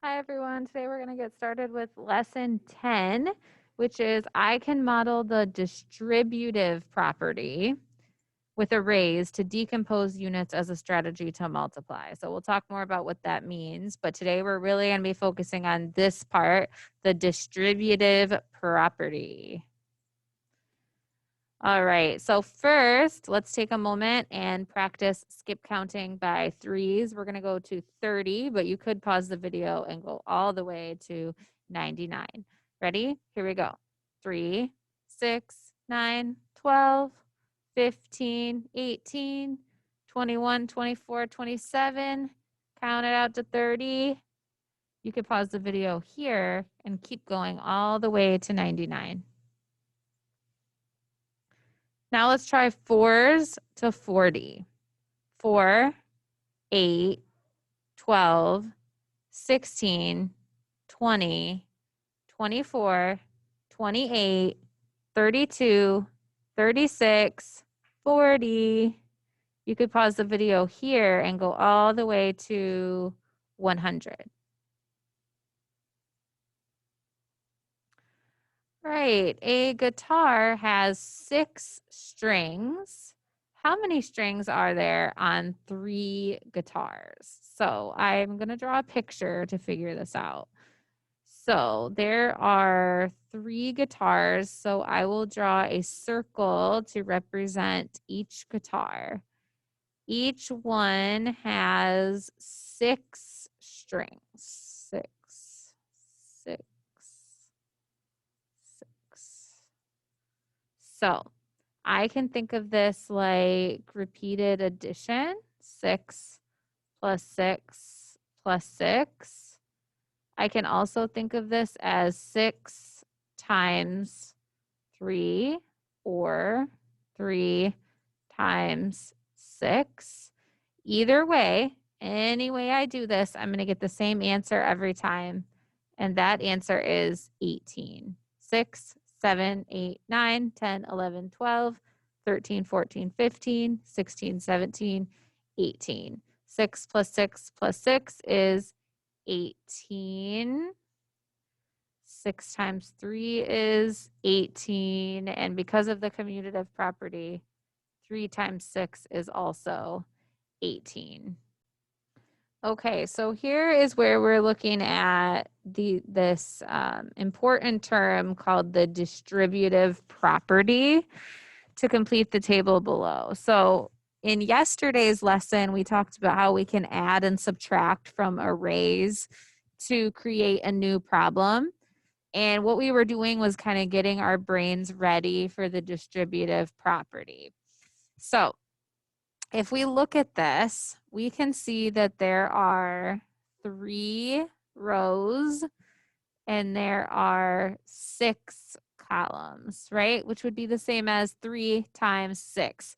Hi everyone, today we're going to get started with lesson 10, which is I can model the distributive property with arrays to decompose units as a strategy to multiply. So we'll talk more about what that means, but today we're really going to be focusing on this part, the distributive property. All right, so first, let's take a moment and practice skip counting by threes. We're gonna go to 30, but you could pause the video and go all the way to 99. Ready? Here we go. 3, 6, 9, 12, 15, 18, 21, 24, 27. Count it out to 30. You could pause the video here and keep going all the way to 99. Now let's try 4s to 40. 4, 8, 12, 16, 20, 24, 28, 32, 36, 40. You could pause the video here and go all the way to 100. Right, a guitar has 6 strings. How many strings are there on 3 guitars? So I'm going to draw a picture to figure this out. So there are 3 guitars, so I will draw a circle to represent each guitar. Each one has 6 strings. 6, 6. So I can think of this like repeated addition, 6 plus 6 plus 6. I can also think of this as 6 times 3 or 3 times 6. Either way, any way I do this, I'm going to get the same answer every time. And that answer is 18. 6, 7, 8, 9, 10, 11, 12, 13, 14, 15, 16, 17, 18. 6 plus 6 plus 6 is 18. 6 times 3 is 18. And because of the commutative property, 3 times 6 is also 18. Okay, so here is where we're looking at this important term called the distributive property to complete the table below. So in yesterday's lesson, we talked about how we can add and subtract from arrays to create a new problem. And what we were doing was kind of getting our brains ready for the distributive property. So if we look at this, we can see that there are 3 rows and there are 6 columns, right? Which would be the same as 3 times 6.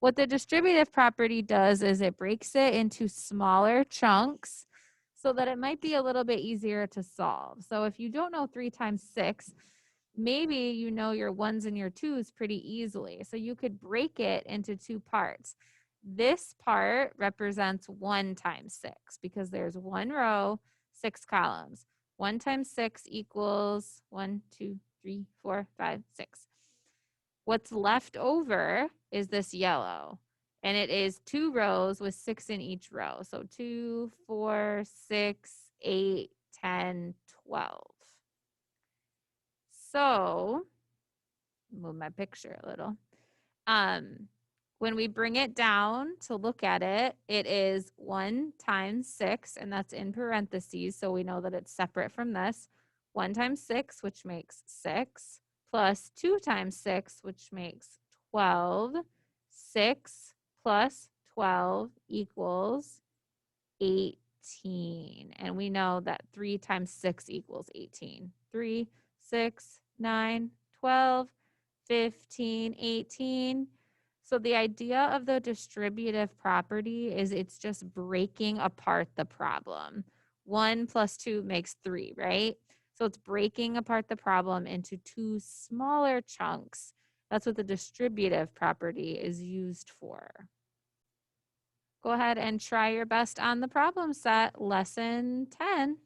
What the distributive property does is it breaks it into smaller chunks so that it might be a little bit easier to solve. So if you don't know 3 times 6, maybe you know your 1s and your 2s pretty easily. So you could break it into 2 parts. This part represents 1 times 6 because there's 1 row, 6 columns. 1 times 6 equals 1, 2, 3, 4, 5, 6. What's left over is this yellow, and it is 2 rows with 6 in each row. So 2, 4, 6, 8, 10, 12. So move my picture a little. When we bring it down to look at it, it is 1 times 6, and that's in parentheses, so we know that it's separate from this. 1 times 6, which makes 6, plus 2 times 6, which makes 12. 6 plus 12 equals 18. And we know that 3 times 6 equals 18. 3, 6, 9, 12, 15, 18. So the idea of the distributive property is it's just breaking apart the problem. 1 plus 2 makes 3, right? So it's breaking apart the problem into 2 smaller chunks. That's what the distributive property is used for. Go ahead and try your best on the problem set, lesson 10.